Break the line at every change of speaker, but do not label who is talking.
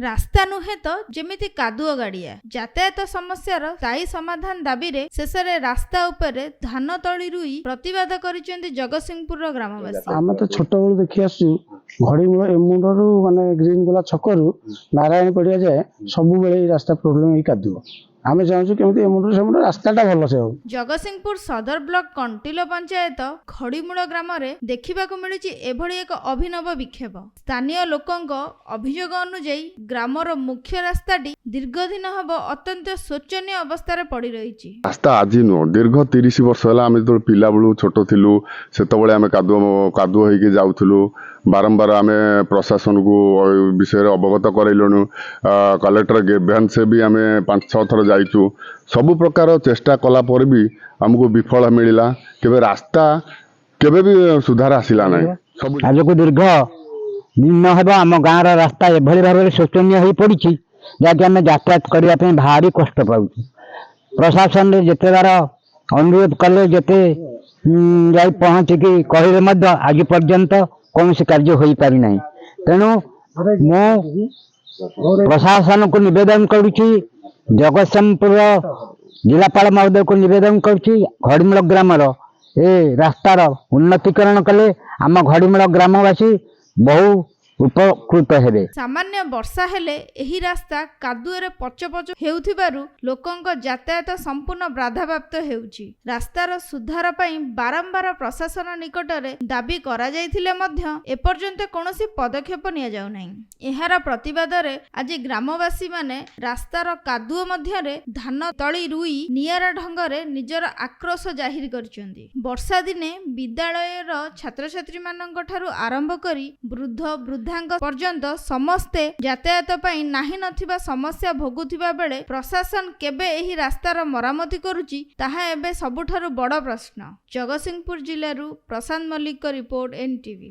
रास्ता नुहे तो जेमिति कादुओ गाड़िया यातायात समस्यार स्थायी समाधान दाबी रे शेषरे रास्ता उपरे धान तली रुई प्रतिवाद करिसेंती जगतसिंहपुर ग्रामवासी।
आम तो छोट बेलू देखी आसु घड़ीमूल एमुंडू माने ग्रीन गोला छकरू नारायण पड़िया जाए सब बेले रास्ता प्रोब्लेम कादुओ आम चाहूँ केमी एमुंडू से रास्ताटा भल से हो।
जगतसिंहपुर सदर ब्लॉक कंटिलो पंचायत खड़ीमूल ग्राम रे देखिबाकू मिलुछि एभଳି एक अभिनव विक्षेप। स्थानीय लोकंक अभियोग अनुଯାयी ग्रामर मुख्य रास्ताटी दीर्घदिन हब अत्यंत शोचनीय अवस्था पड़ी रही।
रास्ता आज नुह दीर्घ 30 वर्ष है आम जो पिला बेलू छोट थिलु सेतबेले आम कादुओ होइके जाउथुलु बारंबार आम प्रशासन को विषय अवगत करैलुनु कलेक्टर गेभ्यान से भी आम 5-6 थर जाइचु सबु प्रकार चेष्टा कला पर भी हमको विफल मिलला केबे रास्ता केबे भी सुधार आसिला नै।
आज को दीर्घ दिन हेब आम गाँव रास्ता एभली भाव शोचनीय हो पड़ी जहाँकि आम यातायात करने भारी कष्ट पाऊ। प्रशासन जिते बार अनुरोध कले जिते जा पहुँचिकी कहले आज पर्यंत कौन कार्य हो पारि ना। तेणु मु प्रशासन को निवेदन करुच्ची जगतसिंहपुर जिलापाल महोदय को निवेदन करुच्ची घड़ीमूल ग्रामर ए रास्तार उन्नतीकरण कले आम घड़ीमूल ग्रामवासी बहु उपकृत हेबे।
सामान्य वर्षा हेले एही रास्ता कादुएरे पचपच हेउथिबारु लोकंक यातायात संपूर्ण बाधाप्राप्त हेउछि। रास्तार सुधार पई बारंबार प्रशासन निकटरे दाबी करा जायथिले मध्य एपर्यंत कोनोसी पदक्षेप निया जाउ नै। एहार प्रतिवाद रे आज ग्रामवासी माने रास्तार कादुओ मध्यरे धान तळी रुई नियारा ढंगरे निजर आक्रोश जाहिर करछन्ती। वर्षा दिने विद्यालयर छात्र छात्री मानक ठारू आरंभ करी वृद्ध वृद्धांग पर्यंत समस्ते यातायात पई नाही नथिबा समस्या भोगुथिबा बेले प्रशासन केबे एही रास्तार मरामती करूची ताहा एबे सबुठारू बड़ प्रश्न। जगतसिंहपुर जिल्लारू प्रशांत मल्लिक रिपोर्ट NTV।